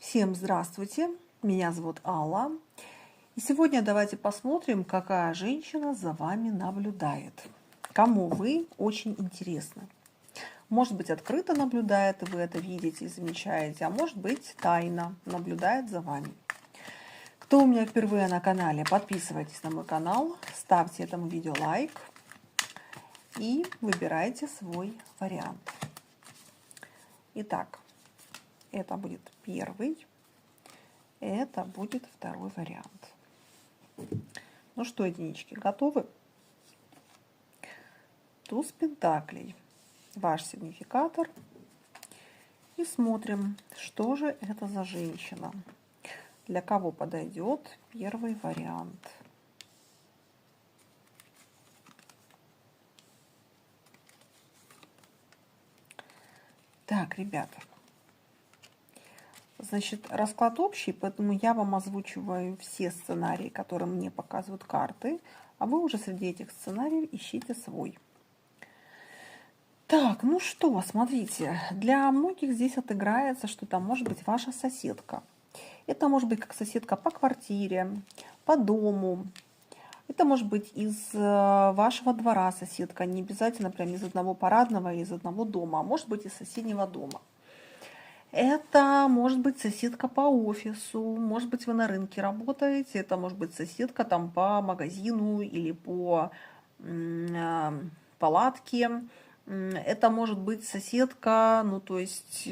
Всем здравствуйте, меня зовут Алла. И сегодня давайте посмотрим, какая женщина за вами наблюдает. Кому вы очень интересны. Может быть, открыто наблюдает, и вы это видите и замечаете, а может быть, тайно наблюдает за вами. Кто у меня впервые на канале, подписывайтесь на мой канал, ставьте этому видео лайк и выбирайте свой вариант. Итак, это будет первый. Это будет второй вариант. Ну что, единички, готовы? Туз пентаклей. Ваш сигнификатор. И смотрим, что же это за женщина. Для кого подойдет первый вариант. Так, ребята. Значит, расклад общий, поэтому я вам озвучиваю все сценарии, которые мне показывают карты, а вы уже среди этих сценариев ищите свой. Так, ну что, смотрите, для многих здесь отыграется, что это может быть ваша соседка. Это может быть как соседка по квартире, по дому. Это может быть из вашего двора соседка, не обязательно прям из одного парадного или из одного дома, а может быть из соседнего дома. Это может быть соседка по офису, может быть вы на рынке работаете, это может быть соседка там по магазину или по палатке. Это может быть соседка, ну то есть,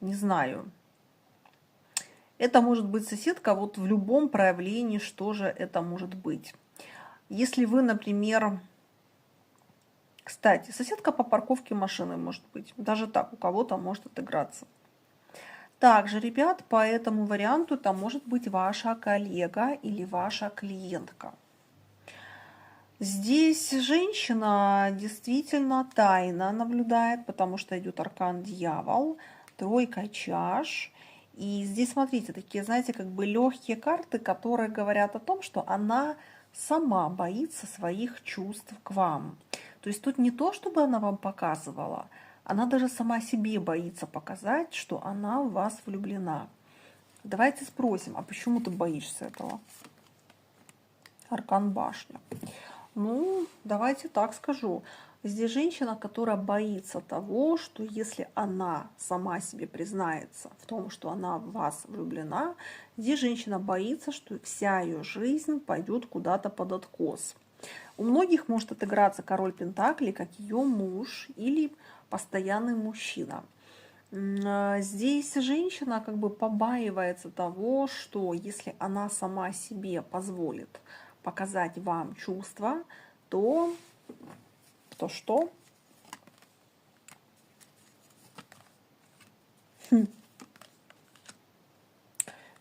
не знаю. Это может быть соседка вот в любом проявлении, что же это может быть. Если вы, например... Кстати, соседка по парковке машины может быть. Даже так у кого-то может отыграться. Также, ребят, по этому варианту это может быть ваша коллега или ваша клиентка. Здесь женщина действительно тайно наблюдает, потому что идет аркан дьявол, тройка чаш. И здесь, смотрите, такие, знаете, как бы легкие карты, которые говорят о том, что она сама боится своих чувств к вам. То есть тут не то, чтобы она вам показывала, она даже сама себе боится показать, что она в вас влюблена. Давайте спросим, а почему ты боишься этого? Аркан башня. Ну, давайте так скажу. Здесь женщина, которая боится того, что если она сама себе признается в том, что она в вас влюблена, здесь женщина боится, что вся ее жизнь пойдет куда-то под откос. У многих может отыграться король пентаклей, как ее муж или постоянный мужчина. Здесь женщина как бы побаивается того, что если она сама себе позволит показать вам чувства, то что?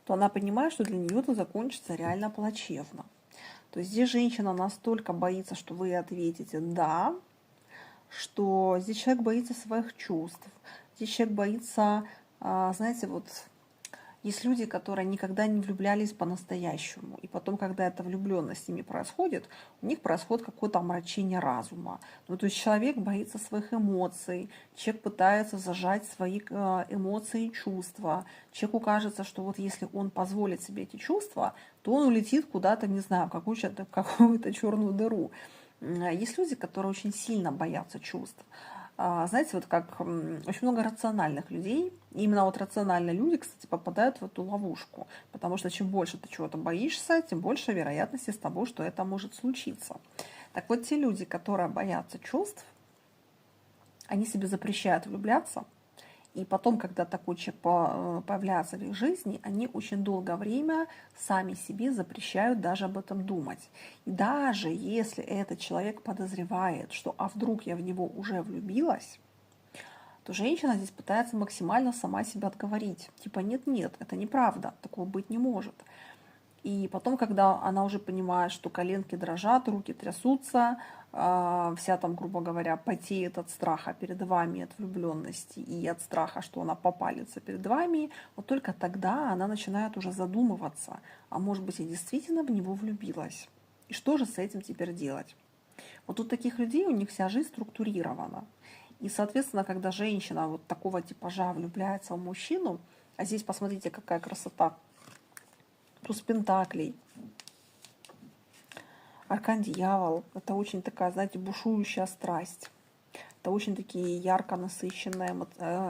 То она понимает, что для нее это закончится реально плачевно. То есть здесь женщина настолько боится, что вы ответите «да», что здесь человек боится своих чувств. Здесь человек боится, знаете, вот есть люди, которые никогда не влюблялись по-настоящему. И потом, когда эта влюбленность с ними происходит, у них происходит какое-то омрачение разума. Ну, то есть человек боится своих эмоций, человек пытается зажать свои эмоции и чувства. Человеку кажется, что вот если он позволит себе эти чувства, то он улетит куда-то, не знаю, в какую-то черную дыру. Есть люди, которые очень сильно боятся чувств. Знаете, вот как очень много рациональных людей, и именно вот рациональные люди, кстати, попадают в эту ловушку, потому что чем больше ты чего-то боишься, тем больше вероятности с тобой, что это может случиться. Так вот, те люди, которые боятся чувств, они себе запрещают влюбляться, и потом, когда такой человек появляется в их жизни, они очень долгое время сами себе запрещают даже об этом думать. И даже если этот человек подозревает, что «а вдруг я в него уже влюбилась», то женщина здесь пытается максимально сама себя отговорить. Типа нет-нет, это неправда, такого быть не может. И потом, когда она уже понимает, что коленки дрожат, руки трясутся, вся там, грубо говоря, потеет от страха перед вами, от влюбленности и от страха, что она попалится перед вами, вот только тогда она начинает уже задумываться, а может быть, я действительно в него влюбилась. И что же с этим теперь делать? Вот у таких людей у них вся жизнь структурирована. И, соответственно, когда женщина вот такого типажа влюбляется в мужчину, А здесь посмотрите, какая красота. Туз пентаклей. Аркан-дьявол. Это очень такая, знаете, бушующая страсть. Это очень такие ярко насыщенные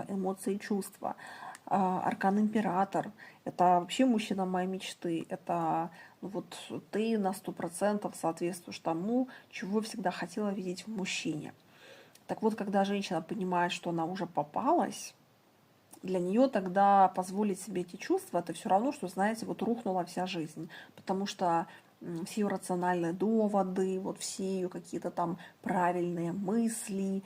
эмоции и чувства. Аркан-император. Это вообще мужчина моей мечты. Это вот ты на 100% соответствуешь тому, чего всегда хотела видеть в мужчине. Так вот, когда женщина понимает, что она уже попалась, для нее тогда позволить себе эти чувства, это все равно, что, знаете, вот рухнула вся жизнь. Потому что все ее рациональные доводы, вот все ее какие-то там правильные мысли,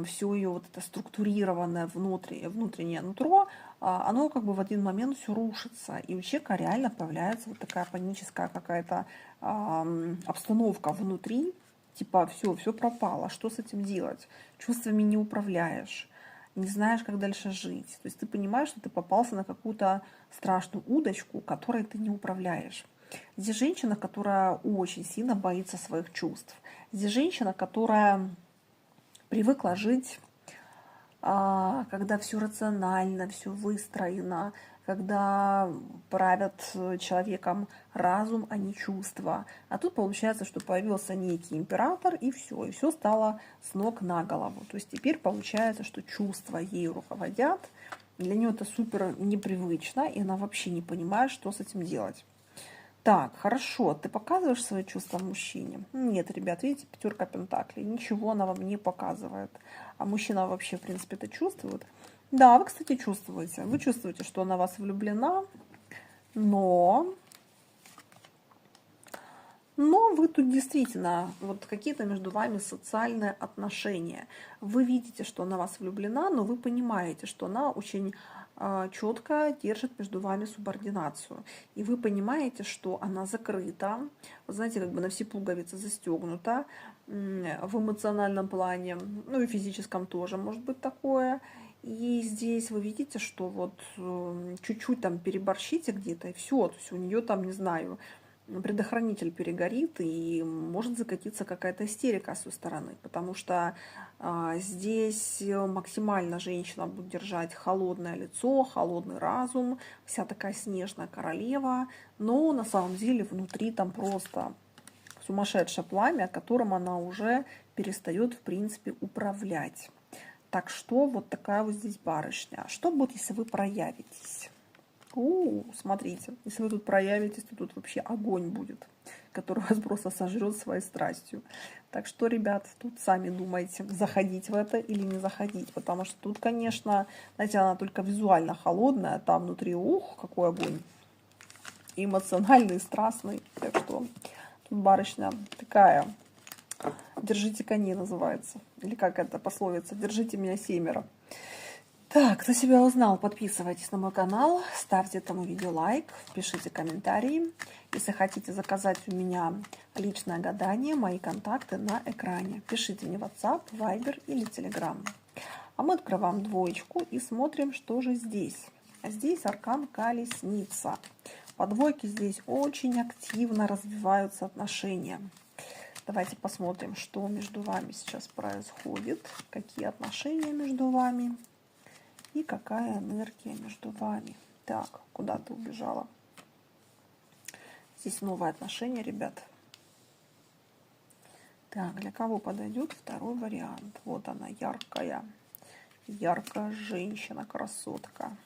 все ее вот это структурированное внутреннее нутро, оно как бы в один момент все рушится. И у человека реально появляется вот такая паническая какая-то обстановка внутри, типа все пропало, что с этим делать? Чувствами не управляешь, не знаешь, как дальше жить. То есть ты понимаешь, что ты попался на какую-то страшную удочку, которой ты не управляешь. Здесь женщина, которая очень сильно боится своих чувств. Здесь женщина, которая привыкла жить, когда все рационально, все выстроено, когда правят человеком разум, а не чувства. А тут получается, что появился некий император, и все стало с ног на голову. То есть теперь получается, что чувства ею руководят. Для нее это супер непривычно, и она вообще не понимает, что с этим делать. Так, хорошо, ты показываешь свои чувства мужчине? Нет, ребят, видите, пятерка пентаклей, ничего она вам не показывает. А мужчина вообще, в принципе, это чувствует. Да, вы, кстати, чувствуете. Вы чувствуете, что она в вас влюблена, но вы тут действительно, вот какие-то между вами социальные отношения. Вы видите, что она в вас влюблена, но вы понимаете, что она очень четко держит между вами субординацию. И вы понимаете, что она закрыта, вы знаете, как бы на все пуговицы застегнута в эмоциональном плане, ну и физическом тоже может быть такое. И здесь вы видите, что вот чуть-чуть там переборщите где-то, и все, то есть у нее там, не знаю, предохранитель перегорит, и может закатиться какая-то истерика с ее стороны, потому что здесь максимально женщина будет держать холодное лицо, холодный разум, вся такая снежная королева, но на самом деле внутри там просто сумасшедшее пламя, которым она уже перестает, в принципе, управлять. Так что вот такая вот здесь барышня. Что будет, если вы проявитесь? Смотрите, если вы тут проявитесь, то тут вообще огонь будет, который вас просто сожрет своей страстью. Так что, ребят, тут сами думайте, заходить в это или не заходить, потому что тут, конечно, знаете, она только визуально холодная, а там внутри, какой огонь, эмоциональный, страстный. Так что тут барышня такая, держите коней называется, или как это пословица, держите меня семеро. Так, кто себя узнал, подписывайтесь на мой канал, ставьте этому видео лайк, пишите комментарии. Если хотите заказать у меня личное гадание, мои контакты на экране. Пишите мне в WhatsApp, Viber или Telegram. А мы открываем двоечку и смотрим, что же здесь. Здесь аркан Колесница. По двойке здесь очень активно развиваются отношения. Давайте посмотрим, что между вами сейчас происходит, какие отношения между вами. И какая энергия между вами. Так, куда ты убежала? Здесь новые отношения, ребят. Так, для кого подойдет второй вариант? Вот она, яркая женщина, красотка.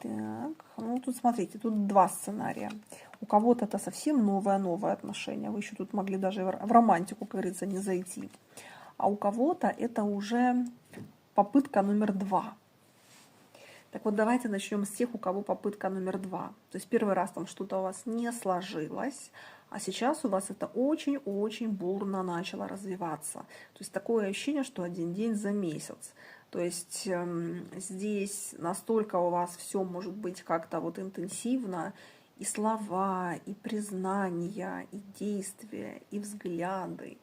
Так, ну тут смотрите, тут два сценария. У кого-то это совсем новое отношение. Вы еще тут могли даже в романтику, как говорится, не зайти. А у кого-то это уже попытка номер 2. Так вот, давайте начнем с тех, у кого попытка номер 2. То есть первый раз там что-то у вас не сложилось, а сейчас у вас это очень-очень бурно начало развиваться. То есть такое ощущение, что один день за месяц. То есть здесь настолько у вас все может быть как-то вот интенсивно, и слова, и признания, и действия, и взгляды,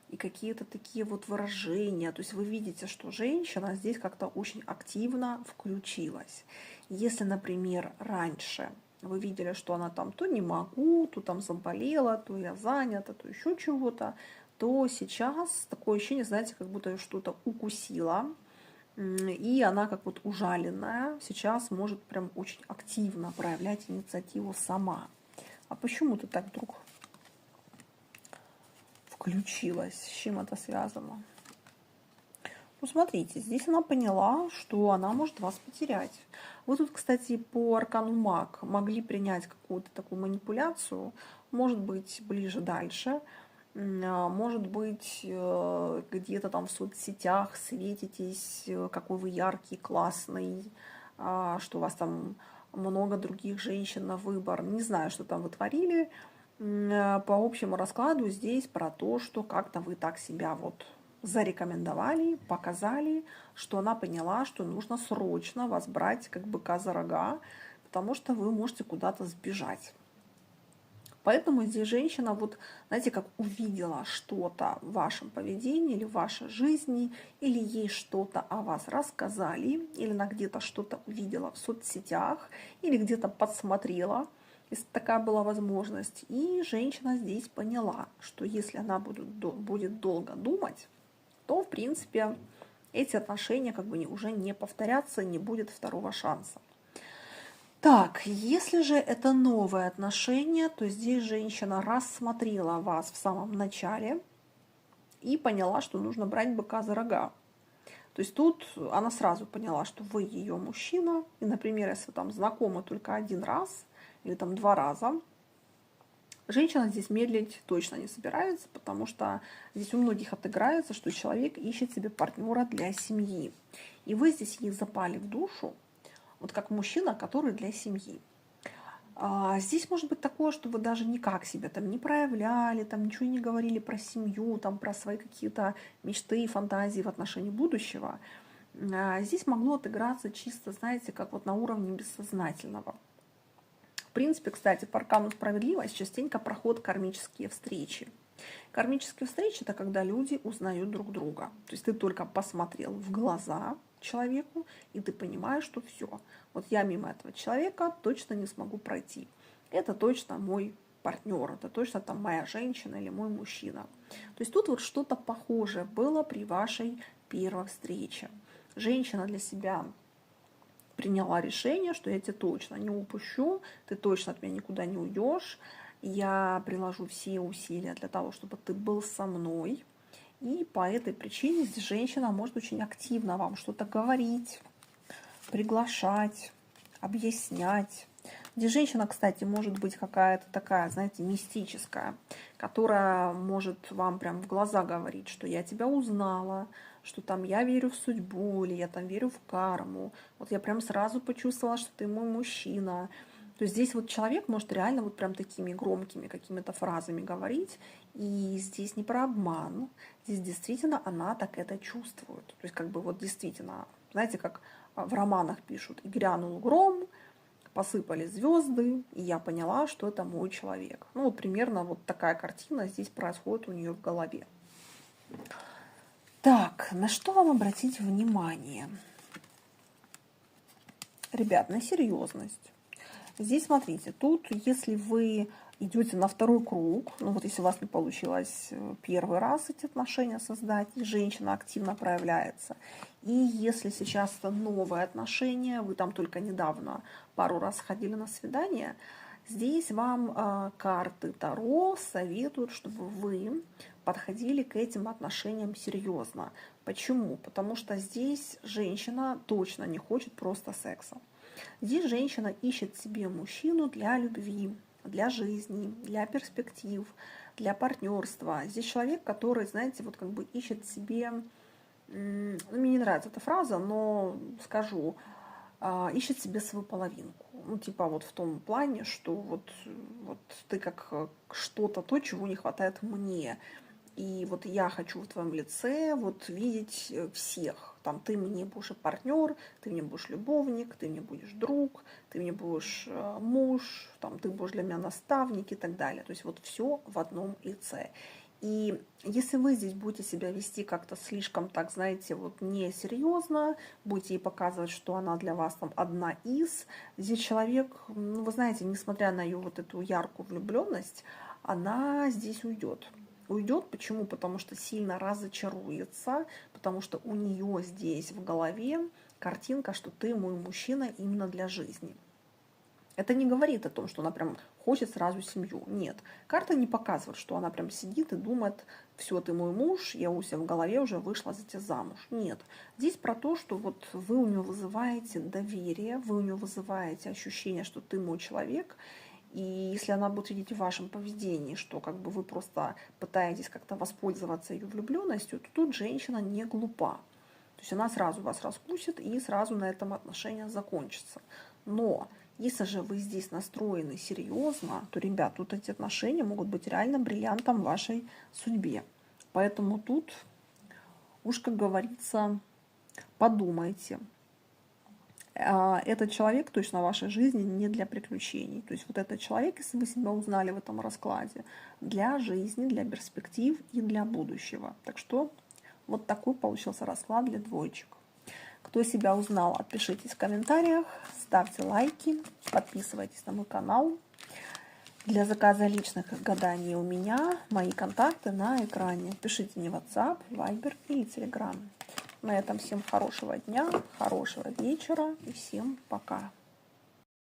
и какие-то такие вот выражения. То есть вы видите, что женщина здесь как-то очень активно включилась. Если, например, раньше вы видели, что она там то не могу, то там заболела, то я занята, то еще чего-то, то сейчас такое ощущение, знаете, как будто что-то укусило, И она как вот ужаленная сейчас может прям очень активно проявлять инициативу сама. А почему ты так вдруг включилась? С чем это связано? Ну, смотрите, здесь она поняла, что она может вас потерять. Вы тут, кстати, по аркану маг могли принять какую-то такую манипуляцию, может быть, ближе дальше, может быть, где-то там в соцсетях светитесь, какой вы яркий, классный, что у вас там много других женщин на выбор. Не знаю, что там вы творили. По общему раскладу здесь про то, что как-то вы так себя вот зарекомендовали, показали, что она поняла, что нужно срочно вас брать как быка за рога, потому что вы можете куда-то сбежать. Поэтому здесь женщина, вот, знаете, как увидела что-то в вашем поведении или в вашей жизни, или ей что-то о вас рассказали, или она где-то что-то увидела в соцсетях, или где-то подсмотрела, если такая была возможность. И женщина здесь поняла, что если она будет долго думать, то, в принципе, эти отношения как бы уже не повторятся, не будет второго шанса. Так, если же это новое отношение, то здесь женщина рассмотрела вас в самом начале и поняла, что нужно брать быка за рога. То есть тут она сразу поняла, что вы ее мужчина, и, например, если вы там знакомы только один раз или там 2 раза, женщина здесь медлить точно не собирается, потому что здесь у многих отыграется, что человек ищет себе партнера для семьи. И вы здесь ей запали в душу, вот как мужчина, который для семьи. Здесь может быть такое, что вы даже никак себя там не проявляли, там ничего не говорили про семью, там про свои какие-то мечты и фантазии в отношении будущего. Здесь могло отыграться чисто, знаете, как вот на уровне бессознательного. В принципе, кстати, по аркану справедливость частенько проходят кармические встречи. Кармические встречи – это когда люди узнают друг друга. То есть ты только посмотрел в глаза человеку, и ты понимаешь, что все, вот я мимо этого человека точно не смогу пройти. Это точно мой партнер, это точно там моя женщина или мой мужчина. То есть тут вот что-то похожее было при вашей первой встрече. Женщина для себя приняла решение, что я тебя точно не упущу, ты точно от меня никуда не уйдешь, я приложу все усилия для того, чтобы ты был со мной. И по этой причине здесь женщина может очень активно вам что-то говорить, приглашать, объяснять. Здесь женщина, кстати, может быть какая-то такая, знаете, мистическая, которая может вам прям в глаза говорить, что я тебя узнала, что там я верю в судьбу, или я там верю в карму. Вот я прям сразу почувствовала, что ты мой мужчина. То есть здесь вот человек может реально вот прям такими громкими какими-то фразами говорить. И здесь не про обман, здесь действительно она так это чувствует. То есть как бы вот действительно, знаете, как в романах пишут, и грянул гром, посыпались звезды, и я поняла, что это мой человек. Ну вот примерно вот такая картина здесь происходит у нее в голове. Так, на что вам обратить внимание? Ребят, на серьезность. Здесь, смотрите, тут, если вы идете на второй круг, ну вот если у вас не получилось первый раз эти отношения создать, и женщина активно проявляется, и если сейчас это новые отношения, вы там только недавно пару раз ходили на свидание, здесь вам карты Таро советуют, чтобы вы подходили к этим отношениям серьезно. Почему? Потому что здесь женщина точно не хочет просто секса. Здесь женщина ищет себе мужчину для любви, для жизни, для перспектив, для партнерства. Здесь человек, который, знаете, вот как бы ищет себе, мне не нравится эта фраза, но скажу, ищет себе свою половинку. Ну, типа вот в том плане, что вот ты как что-то, то, чего не хватает мне. И вот я хочу в твоем лице вот видеть всех. Там ты мне будешь партнер, ты мне будешь любовник, ты мне будешь друг, ты мне будешь муж, там, ты будешь для меня наставник и так далее. То есть вот все в одном лице. И если вы здесь будете себя вести как-то слишком, так, знаете, вот несерьезно, будете ей показывать, что она для вас там одна из, здесь человек, ну, вы знаете, несмотря на ее вот эту яркую влюбленность, она здесь уйдет. уйдет. Почему? Потому что сильно разочаруется, потому что у нее здесь в голове картинка, что ты мой мужчина именно для жизни. Это не говорит о том, что она прям хочет сразу семью. Нет. Карта не показывает, что она прям сидит и думает, все, ты мой муж, я у себя в голове уже вышла за тебя замуж. Нет. Здесь про то, что вот вы у нее вызываете доверие, вы у нее вызываете ощущение, что ты мой человек. И если она будет видеть в вашем поведении, что как бы вы просто пытаетесь как-то воспользоваться ее влюбленностью, то тут женщина не глупа. То есть она сразу вас раскусит и сразу на этом отношения закончатся. Но если же вы здесь настроены серьезно, то, ребят, тут эти отношения могут быть реально бриллиантом в вашей судьбе. Поэтому тут уж, как говорится, подумайте. Этот человек точно в вашей жизни не для приключений. То есть вот этот человек, если вы себя узнали в этом раскладе, для жизни, для перспектив и для будущего. Так что вот такой получился расклад для двоечек. Кто себя узнал, отпишитесь в комментариях, ставьте лайки, подписывайтесь на мой канал. Для заказа личных гаданий у меня мои контакты на экране. Пишите мне в WhatsApp, Viber или Telegram. На этом всем хорошего дня, хорошего вечера и всем пока.